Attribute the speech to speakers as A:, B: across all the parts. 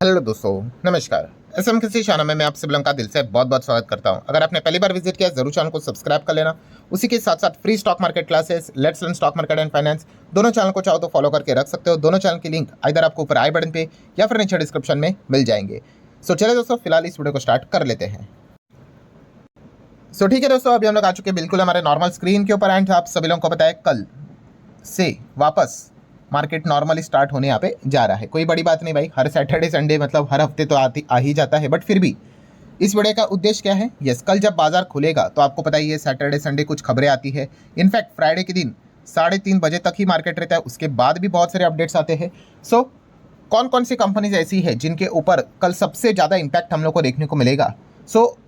A: Hello दोस्तों, नमस्कार। SM किसी चैनल में मैं आप सभी लोगों का दिल से बहुत बहुत स्वागत करता हूं। अगर आपने पहली बार विजिट किया जरूर चैनल को सब्सक्राइब कर लेना। उसी के साथ साथ free stock market classes, let's learn stock market and finance, दोनों चैनल को चाहो तो फॉलो करके रख सकते हो। दोनों चैनल की लिंक इधर आपको ऊपर आई बटन पे या फिर नीचे डिस्क्रिप्शन में मिल जाएंगे। सो चलिए दोस्तों, फिलहाल इस वीडियो को स्टार्ट कर लेते हैं। ठीक है दोस्तों, अभी हम लोग आ चुके बिल्कुल हमारे नॉर्मल स्क्रीन के ऊपर। एंड आप सभी लोगों को बताया कल से वापस मार्केट नॉर्मली स्टार्ट होने यहाँ पे जा रहा है। कोई बड़ी बात नहीं भाई, हर सैटरडे संडे मतलब हर हफ्ते तो आ ही जाता है, बट फिर भी इस वीडियो का उद्देश्य क्या है। यस, कल जब बाजार खुलेगा तो आपको पता ही है सैटरडे संडे कुछ खबरें आती है। इनफैक्ट फ्राइडे के दिन 3:30 बजे तक ही मार्केट रहता है, उसके बाद भी बहुत सारे अपडेट्स आते हैं। सो कौन कौन सी कंपनीज ऐसी है जिनके ऊपर कल सबसे ज़्यादा इम्पैक्ट हम लोग को देखने को मिलेगा,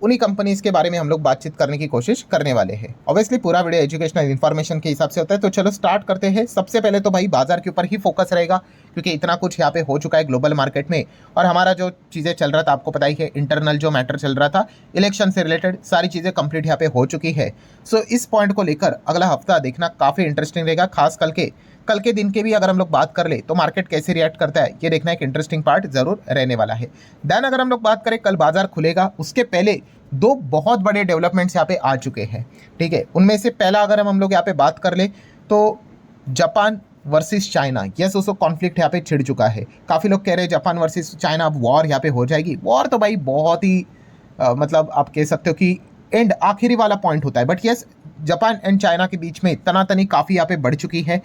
A: उन्हीं कंपनीज के बारे में हम लोग बातचीत करने की कोशिश करने वाले हैं। ऑब्वियसली पूरा वीडियो एजुकेशनल इन्फॉर्मेशन के हिसाब से होता है, तो चलो स्टार्ट करते हैं। सबसे पहले तो भाई बाजार के ऊपर ही फोकस रहेगा, क्योंकि इतना कुछ यहाँ पे हो चुका है ग्लोबल मार्केट में। और हमारा जो चीज़ें चल रहा था आपको पता ही है, इंटरनल जो मैटर चल रहा था इलेक्शन से रिलेटेड, सारी चीज़ें कंप्लीट यहाँ पे हो चुकी है। इस पॉइंट को लेकर अगला हफ्ता देखना काफ़ी इंटरेस्टिंग रहेगा। खास करके कल के दिन के भी अगर हम लोग बात कर ले तो मार्केट कैसे रिएक्ट करता है, ये देखना एक इंटरेस्टिंग पार्ट जरूर रहने वाला है। देन अगर हम लोग बात करें कल बाजार खुलेगा उसके पहले दो बहुत बड़े डेवलपमेंट्स यहाँ पे आ चुके हैं। ठीक है, उनमें से पहला अगर हम लोग यहाँ पे बात कर ले तो जापान वर्सेस चाइना। यस दोस्तों, कॉन्फ्लिक्ट यहाँ पे छिड़ चुका है। काफ़ी लोग कह रहे हैं जापान वर्सेस चाइना अब वॉर यहाँ पे हो जाएगी। वॉर तो भाई बहुत ही मतलब आप कह सकते हो कि एंड आखिरी वाला पॉइंट होता है, but yes Japan and China के बीच में तनातनी काफ़ी यहाँ पे बढ़ चुकी है।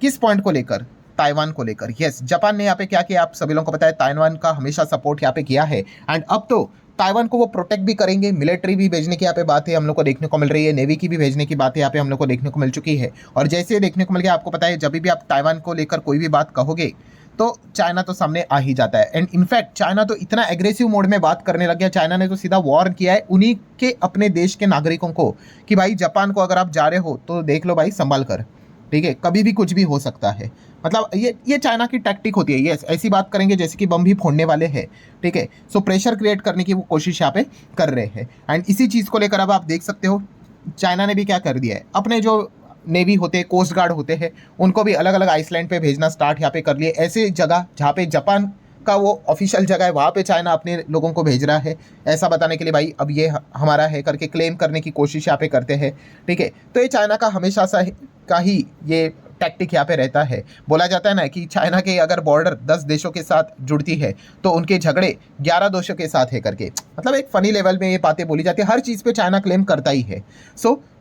A: किस पॉइंट को लेकर? ताइवान को लेकर। यस, जापान ने यहाँ पे क्या किया आप सभी लोगों को पता है, ताइवान का हमेशा सपोर्ट यहाँ पे किया है। एंड अब तो ताइवान को वो प्रोटेक्ट भी करेंगे, मिलिट्री भी भेजने की यहाँ पे बात है हम लोग को देखने को मिल रही है, नेवी की भी भेजने की बात है यहाँ पे हम लोग को देखने को मिल चुकी है। और जैसे देखने को मिल गया, आपको पता है जब भी आप ताइवान को लेकर कोई भी बात कहोगे तो चाइना तो सामने आ ही जाता है। एंड इनफैक्ट चाइना तो इतना एग्रेसिव मोड में बात करने लग गया, चाइना ने तो सीधा वॉर किया है उन्हीं के अपने देश के नागरिकों को कि भाई जापान को अगर आप जा रहे हो तो देख लो भाई संभाल कर, ठीक है, कभी भी कुछ भी हो सकता है। मतलब ये चाइना की टैक्टिक होती है। ये ऐसी बात करेंगे जैसे कि बम भी फोड़ने वाले हैं। ठीक है, प्रेशर क्रिएट करने की वो कोशिश यहाँ पे कर रहे हैं। एंड इसी चीज़ को लेकर अब आप देख सकते हो चाइना ने भी क्या कर दिया है, अपने जो नेवी होते हैं, कोस्ट गार्ड होते हैं, उनको भी अलग अलग आइसलैंड पे भेजना स्टार्ट यहाँ पे कर लिए। ऐसे जगह जहाँ पे जापान का वो ऑफिशियल जगह है वहाँ पे चाइना अपने लोगों को भेज रहा है, ऐसा बताने के लिए भाई अब ये हमारा है करके क्लेम करने की कोशिश यहाँ पे करते हैं। ठीक है, तो ये चाइना का हमेशा सा का ही ये टैक्टिक यहाँ पे रहता है। बोला जाता है ना कि चाइना के अगर बॉर्डर 10 देशों के साथ जुड़ती है तो उनके झगड़े 11 देशों के साथ है करके, मतलब एक फनी लेवल में ये बातें बोली जाती है। हर चीज़ पे चाइना क्लेम करता ही है।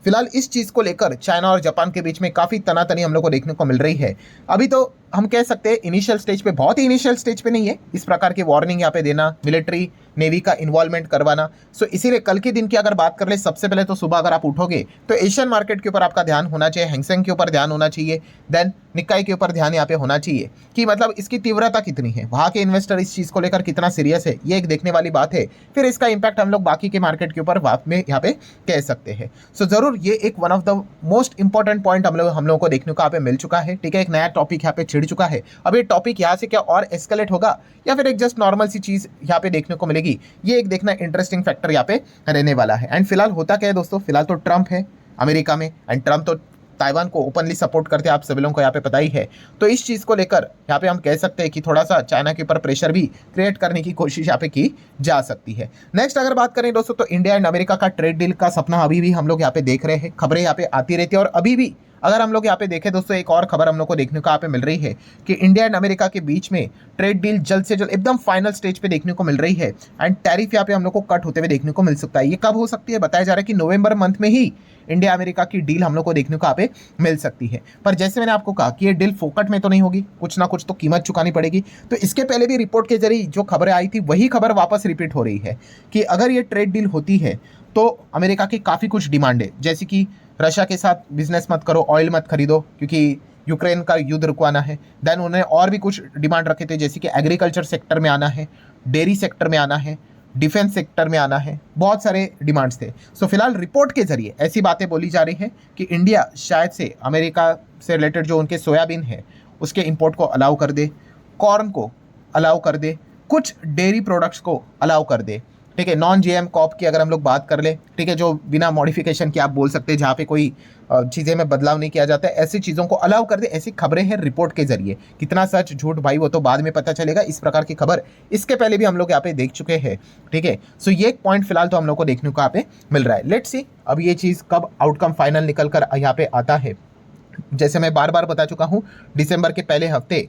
A: फिलहाल इस चीज़ को लेकर चाइना और जापान के बीच में काफ़ी तनातनी हम लोग को देखने को मिल रही है। अभी तो हम कह सकते हैं इनिशियल स्टेज पे, बहुत ही इनिशियल स्टेज पे नहीं है इस प्रकार की वार्निंग यहाँ पे देना, मिलिट्री नेवी का इन्वॉल्वमेंट करवाना। इसीलिए कल के दिन की अगर बात कर ले, सबसे पहले तो सुबह अगर आप उठोगे तो एशियन मार्केट के ऊपर आपका ध्यान होना चाहिए, हैंगसेंग के ऊपर ध्यान होना चाहिए, देन निक्काई के ऊपर ध्यान यहाँ पे होना चाहिए कि मतलब इसकी तीव्रता कितनी है, वहाँ के इन्वेस्टर इस चीज़ को लेकर कितना सीरियस है, ये एक देखने वाली बात है। फिर इसका इंपैक्ट हम लोग बाकी के मार्केट के ऊपर बाद में यहाँ पे कह सकते हैं। जरूर ये एक one of the most important point हम लोगों को देखने को यहाँ पे मिल चुका है। ठीक है, एक नया टॉपिक यहाँ पे छिड़ चुका है। अब ये टॉपिक यहाँ से क्या और एस्केलेट होगा या फिर एक जस्ट नॉर्मल सी चीज यहाँ पे देखने को मिलेगी, ये एक देखना इंटरेस्टिंग फैक्टर यहाँ पे रहने वाला है। एंड फिलहाल होता क्या है दोस्तों, फिलहाल तो ट्रंप है अमेरिका में, एंड ट्रंप तो ताइवान को ओपनली सपोर्ट करते हैं, आप सभी लोगों को यहाँ पे पता ही है। तो इस चीज़ को लेकर यहाँ पे हम कह सकते हैं कि थोड़ा सा चाइना के ऊपर प्रेशर भी क्रिएट करने की कोशिश यहाँ पे की जा सकती है। नेक्स्ट अगर बात करें दोस्तों तो इंडिया एंड अमेरिका का ट्रेड डील का सपना अभी भी हम लोग यहाँ पे देख रहे हैं, खबरें यहाँ पे आती रहती है। और अभी भी अगर हम लोग यहाँ पे देखें दोस्तों, एक और खबर हम लोग को देखने को यहाँ पे मिल रही है कि इंडिया एंड अमेरिका के बीच में ट्रेड डील जल्द से जल्द एकदम फाइनल स्टेज पे देखने को मिल रही है। एंड टैरिफ यहाँ पे हम लोग को कट होते हुए देखने को मिल सकता है। ये कब हो सकती है? बताया जा रहा है कि नवंबर मंथ में ही इंडिया अमेरिका की डील हम लोग को देखने को यहाँ पे मिल सकती है। पर जैसे मैंने आपको कहा कि ये डील फोकट में तो नहीं होगी, कुछ ना कुछ तो कीमत चुकानी पड़ेगी। तो इसके पहले भी रिपोर्ट के जरिए जो खबरें आई थी वही खबर वापस रिपीट हो रही है कि अगर ये ट्रेड डील होती है तो अमेरिका की काफ़ी कुछ डिमांड है, जैसे कि रशिया के साथ बिजनेस मत करो, ऑयल मत खरीदो क्योंकि यूक्रेन का युद्ध रुकवाना है। देन उन्होंने और भी कुछ डिमांड रखे थे, जैसे कि एग्रीकल्चर सेक्टर में आना है, डेयरी सेक्टर में आना है, डिफेंस सेक्टर में आना है, बहुत सारे डिमांड्स थे। फिलहाल रिपोर्ट के जरिए ऐसी बातें बोली जा रही हैं कि इंडिया शायद से अमेरिका से रिलेटेड जो उनके सोयाबीन है उसके इंपोर्ट को अलाउ कर दे, कॉर्न को अलाउ कर दे, कुछ डेयरी प्रोडक्ट्स को अलाउ कर दे। ठीक है। नॉन जेएम कॉप की अगर हम लोग बात कर ले, ठीक है, जो बिना मॉडिफिकेशन के आप बोल सकते हैं, जहाँ पे कोई चीज़ें में बदलाव नहीं किया जाता है, ऐसी चीज़ों को अलाउ कर दे। ऐसी खबरें हैं रिपोर्ट के जरिए, कितना सच झूठ भाई वो तो बाद में पता चलेगा। इस प्रकार की खबर इसके पहले भी हम लोग यहाँ पे देख चुके हैं, ठीक है। सो ये एक पॉइंट फिलहाल तो हम लोग को देखने को यहाँ पे मिल रहा है। लेट्स सी अब ये चीज़ कब आउटकम फाइनल निकल कर यहाँ पे आता है। जैसे मैं बार बार बता चुका हूँ, दिसंबर के पहले हफ्ते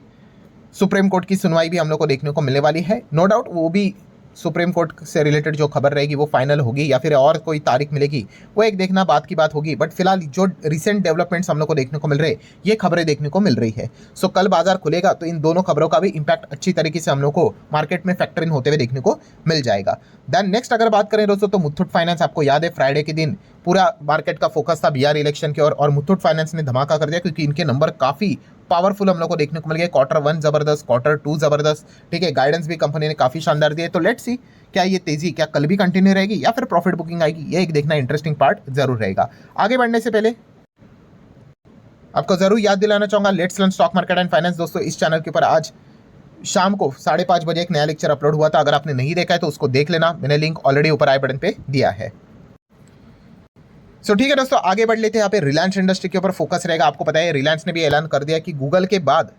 A: सुप्रीम कोर्ट की सुनवाई भी हम लोग को देखने को मिलने वाली है। नो डाउट वो भी सुप्रीम कोर्ट से रिलेटेड जो खबर रहेगी वो फाइनल होगी या फिर और कोई तारीख मिलेगी, वो एक देखना बात की बात होगी। बट फिलहाल जो रिसेंट डेवलपमेंट्स हम लोग को देखने को मिल रहे हैं, ये खबरें देखने को मिल रही है। सो कल बाजार खुलेगा तो इन दोनों खबरों का भी इंपैक्ट अच्छी तरीके से हम लोग को मार्केट में फैक्टर इन होते हुए देखने को मिल जाएगा। देन नेक्स्ट अगर बात करें दोस्तों, तो मुथूट फाइनेंस, आपको याद है फ्राइडे के दिन पूरा मार्केट का फोकस था बिहार इलेक्शन की ओर, और मुथूट फाइनेंस ने धमाका कर दिया क्योंकि इनके नंबर काफी पावरफुल हम लोग को देखने को मिल गए। Q1 जबरदस्त, Q2 जबरदस्त, ठीक है। गाइडेंस भी कंपनी ने काफी शानदार दिए। तो लेट्स सी क्या ये तेजी क्या कल भी कंटिन्यू रहेगी या फिर प्रॉफिट बुकिंग आएगी, ये एक देखना इंटरेस्टिंग पार्ट जरूर रहेगा। आगे बढ़ने से पहले आपको जरूर याद दिलाना चाहूंगा, let's learn stock market and finance दोस्तों, इस चैनल के ऊपर आज शाम को 5:30 बजे एक नया लेक्चर अपलोड हुआ था। अगर आपने नहीं देखा है तो उसको देख लेना, मैंने लिंक ऑलरेडी ऊपर आई बटन पे दिया है। सो ठीक है दोस्तों, आगे बढ़ लेते हैं। यहाँ पे रिलायंस इंडस्ट्री के ऊपर फोकस रहेगा। आपको पता है रिलायंस ने भी ऐलान कर दिया कि गूगल के बाद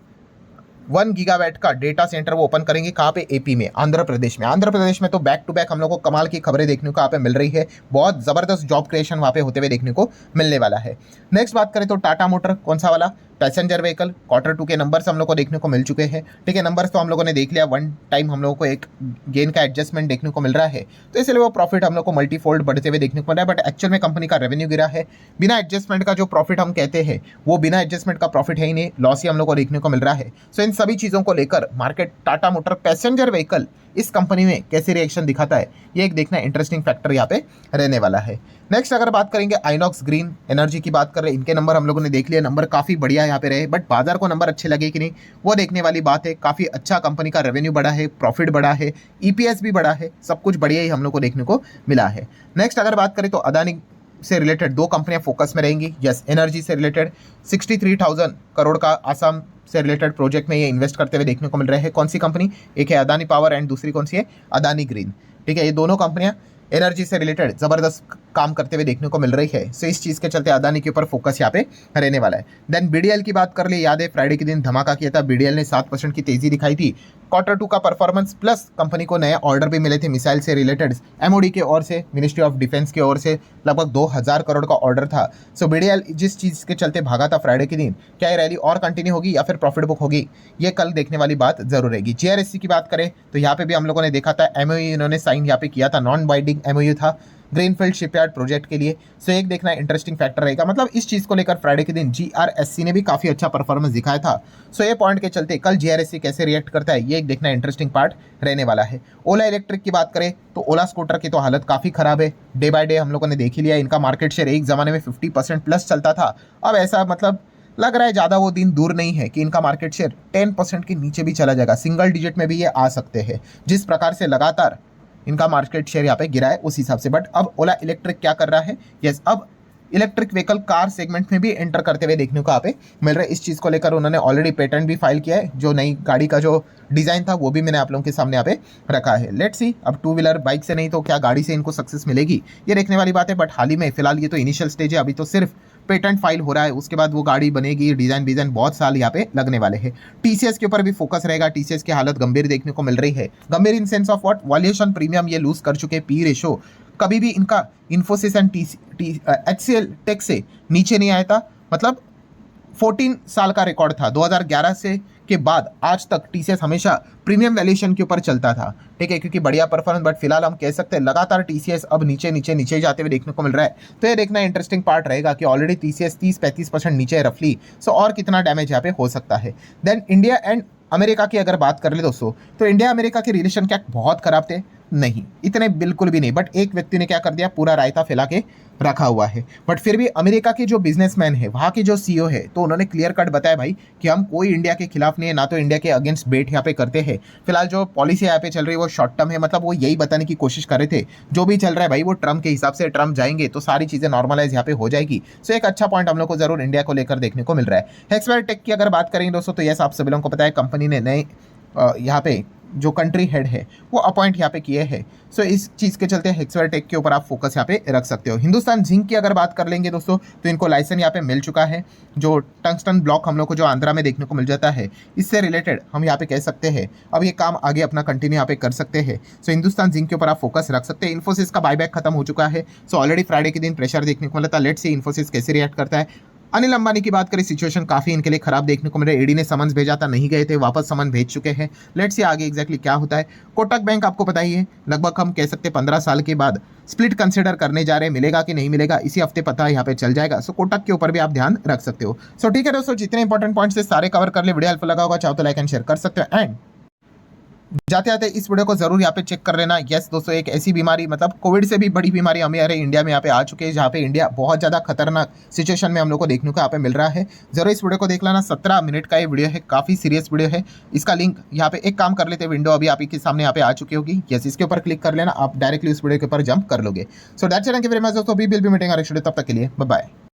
A: 1 गीगावाट का डेटा सेंटर वो ओपन करेंगे। कहाँ पे? एपी में, आंध्र प्रदेश में। आंध्र प्रदेश में तो बैक टू बैक हम लोग को कमाल की खबरें देखने को यहाँ पे मिल रही है। बहुत जबरदस्त जॉब क्रिएशन वहाँ पे होते हुए देखने को मिलने वाला है। नेक्स्ट बात करें तो टाटा मोटर, कौन सा वाला? Passenger vehicle. Q2 के नंबर्स हम लोग को देखने को मिल चुके हैं, ठीक है। नंबर्स तो हम लोगों ने देख लिया, वन टाइम हम लोगों को एक गेन का एडजस्टमेंट देखने को मिल रहा है, तो इसलिए वो प्रॉफिट हम लोग को मल्टीफोल्ड बढ़ते हुए देखने को मिल रहा है। बट एक्चुअल में कंपनी का रेवेन्यू गिरा है। बिना एडजस्टमेंट का जो प्रॉफिट हम कहते हैं वो बिना एडजस्टमेंट का प्रॉफिट है ही नहीं, लॉस ही हम लोग को देखने को मिल रहा है। सो इन सभी चीज़ों को लेकर market Tata motor passenger vehicle इस कंपनी में कैसे रिएक्शन दिखाता है, ये एक देखना इंटरेस्टिंग फैक्टर यहाँ पे रहने वाला है। नेक्स्ट अगर बात करेंगे आइनॉक्स ग्रीन एनर्जी की बात कर रहे हैं, इनके नंबर हम लोगों ने देख लिया, नंबर काफ़ी बढ़िया यहाँ पे रहे, बट बाजार को नंबर अच्छे लगे कि नहीं वो देखने वाली बात है। काफ़ी अच्छा कंपनी का रेवेन्यू बढ़ा है, प्रॉफिट बढ़ा है, ईपीएस भी बढ़ा है, सब कुछ बढ़िया ही हम लोग को देखने को मिला है। नेक्स्ट अगर बात करें तो अदानी से रिलेटेड दो कंपनियां फोकस में रहेंगी। यस, एनर्जी से रिलेटेड 63,000 करोड़ का आसाम से रिलेटेड प्रोजेक्ट में ये इन्वेस्ट करते हुए देखने को मिल रहे हैं। कौन सी कंपनी? एक है अदानी पावर एंड दूसरी कौन सी है? अदानी ग्रीन, ठीक है। ये दोनों कंपनियां एनर्जी से रिलेटेड जबरदस्त काम करते हुए देखने को मिल रही है। सो इस चीज़ के चलते अदानी के ऊपर फोकस यहाँ पे रहने वाला है। देन बीडीएल की बात कर ले, याद है फ्राइडे के दिन धमाका किया था, बीडीएल ने 7% की तेजी दिखाई थी। Q2 का परफॉर्मेंस प्लस कंपनी को नए ऑर्डर भी मिले थे मिसाइल से रिलेटेड, एमओडी के ओर से, मिनिस्ट्री ऑफ डिफेंस की ओर से लगभग 2000 करोड़ का ऑर्डर था। सो बीडीएल जिस चीज़ के चलते भागा था फ्राइडे के दिन, क्या ये रैली और कंटिन्यू होगी या फिर प्रॉफिट बुक होगी, ये कल देखने वाली बात जरूर रहेगी। जीआरएससी की बात करें तो यहाँ पे भी हम लोगों ने देखा था एमओयू इन्होंने साइन यहाँ पे किया था, नॉन बाइंडिंग एमओयू था ग्रीनफील्ड शिपयार्ड प्रोजेक्ट के लिए। सो एक देखना इंटरेस्टिंग फैक्टर रहेगा, मतलब इस चीज़ को लेकर फ्राइडे के दिन जीआरएससी ने भी काफ़ी अच्छा परफॉर्मेंस दिखाया था। सो ये पॉइंट के चलते कल जीआरएससी कैसे रिएक्ट करता है, ये एक देखना इंटरेस्टिंग पार्ट रहने वाला है। ओला इलेक्ट्रिक की बात करें तो ओला स्कूटर की तो हालत काफ़ी खराब है, डे बाय डे हम लोगों ने देख ही लिया। इनका मार्केट शेयर एक ज़माने में 50% प्लस चलता था, अब ऐसा मतलब लग रहा है ज़्यादा वो दिन दूर नहीं है कि इनका मार्केट शेयर 10% के नीचे भी चला जाएगा, सिंगल डिजिट में भी ये आ सकते हैं। जिस प्रकार से लगातार इनका मार्केट शेयर यहाँ पे गिरा है उस हिसाब से। बट अब ओला इलेक्ट्रिक क्या कर रहा है? यस, अब इलेक्ट्रिक व्हीकल कार सेगमेंट में भी एंटर करते हुए देखने को यहाँ पे मिल रहा है। इस चीज़ को लेकर उन्होंने ऑलरेडी पेटेंट भी फाइल किया है, जो नई गाड़ी का जो डिज़ाइन था वो भी मैंने आप लोगों के सामने यहाँ पे रखा है। लेट्स सी अब टू व्हीलर बाइक से नहीं तो क्या गाड़ी से इनको सक्सेस मिलेगी, ये देखने वाली बात है। बट हाल ही में फिलहाल ये तो इनिशियल स्टेज है, अभी तो सिर्फ पेटेंट फाइल हो रहा है, उसके बाद वो गाड़ी बनेगी, डिज़ाइन बहुत साल यहाँ पे लगने वाले हैं। टीसीएस के ऊपर भी फोकस रहेगा। टीसीएस की हालत गंभीर देखने को मिल रही है, गंभीर in sense of what, valuation premium ये लूज कर चुके, पी रेशो कभी भी इनका इन्फोसिस एंड HCL टेक से नीचे नहीं आया था। मतलब 14 साल का रिकॉर्ड था, 2011 से के बाद आज तक टीसीएस हमेशा प्रीमियम वैल्यूएशन के ऊपर चलता था, ठीक है, क्योंकि बढ़िया परफॉर्मेंस। बट फिलहाल हम कह सकते हैं लगातार टीसीएस अब नीचे जाते हुए देखने को मिल रहा है। तो ये देखना इंटरेस्टिंग पार्ट रहेगा कि ऑलरेडी टीसीएस 30-35% नीचे है रफली। सो और कितना डैमेज यहाँ पे हो सकता है। देन इंडिया एंड अमेरिका की अगर बात कर ले दोस्तों, तो इंडिया अमेरिका के रिलेशन क्या बहुत खराब थे? नहीं, इतने बिल्कुल भी नहीं। बट एक व्यक्ति ने क्या कर दिया, पूरा रायता फैला के रखा हुआ है। बट फिर भी अमेरिका के जो बिजनेसमैन है, वहाँ के जो सीईओ है, तो उन्होंने क्लियर कट बताया भाई कि हम कोई इंडिया के खिलाफ नहीं है, ना तो इंडिया के अगेंस्ट बेट यहाँ पे करते हैं। फिलहाल जो पॉलिसी यहाँ पे चल रही है वो शॉर्ट टर्म है, मतलब वो यही बताने की कोशिश कर रहे थे जो भी चल रहा है भाई वो ट्रम्प के हिसाब से, ट्रम्प जाएंगे तो सारी चीज़ें नॉर्मलाइज यहाँ पे हो जाएगी। सो एक अच्छा पॉइंट हम लोग को जरूर इंडिया को लेकर देखने को मिल रहा है। हेक्सवेयर टेक की अगर बात करेंगे दोस्तों, तो यस आप सभी लोगों को पता है कंपनी ने नए यहाँ पे जो कंट्री हेड है वो अपॉइंट यहाँ पे किए हैं। सो इस चीज़ के चलते हेक्सवेयर टेक के ऊपर आप फोकस यहाँ पे रख सकते हो। हिंदुस्तान जिंक की अगर बात कर लेंगे दोस्तों, तो इनको लाइसेंस यहाँ पे मिल चुका है। जो टंगस्टन ब्लॉक हम लोग को जो आंध्रा में देखने को मिल जाता है, इससे रिलेटेड हम यहाँ पे कह सकते हैं अब ये काम आगे अपना कंटिन्यू यहाँ पे कर सकते हैं। सो हिंदुस्तान जिंक के ऊपर आप फोकस रख सकते हैं। इन्फोसिस का बायबैक खत्म हो चुका है। सो ऑलरेडी फ्राइडे के दिन प्रेशर देखने को मिला था। लेट्स सी इन्फोसिस कैसे रिएक्ट करता है। अनिल अंबानी की बात करें, सिचुएशन काफी इनके लिए खराब देखने को मिला। ईडी ने समन्स भेजा था, नहीं गए थे, वापस समन भेज चुके हैं। लेट्स सी आगे एग्जैक्टली क्या होता है। कोटक बैंक आपको पता ही है, लगभग हम कह सकते हैं 15 साल के बाद स्प्लिट कंसिडर करने जा रहे हैं। मिलेगा कि नहीं मिलेगा इसी हफ्ते पता यहाँ पे चल जाएगा। सो कोटक के ऊपर भी आप ध्यान रख सकते हो। सो ठीक है दोस्तों, जितने इंपॉर्टेंट पॉइंट्स थे सारे कवर कर ले। वीडियो हेल्पफुल लगा होगा, चाहो तो लाइक एंड शेयर कर सकते हो। एंड जाते आते इस वीडियो को जरूर यहाँ पे चेक कर लेना। यस दोस्तों, एक ऐसी बीमारी, मतलब कोविड से भी बड़ी बीमारी हमारे इंडिया में यहाँ पे आ चुकी है, जहाँ पे इंडिया बहुत ज़्यादा खतरनाक सिचुएशन में हम लोग को देखने को यहाँ पे मिल रहा है। जरूर इस वीडियो को देख लेना। 17 मिनट का ये वीडियो है, काफ़ी सीरियस वीडियो है। इसका लिंक यहाँ पे एक काम कर लेते, विंडो अभी आप के सामने यहाँ पे आ चुकी होगी। यस, इसके ऊपर क्लिक कर लेना, आप डायरेक्टली उस वीडियो के ऊपर जंप कर लोगे। So that's it, thank you very much दोस्तों। वी विल बी मीटिंग, तब तक के लिए बाय बाय।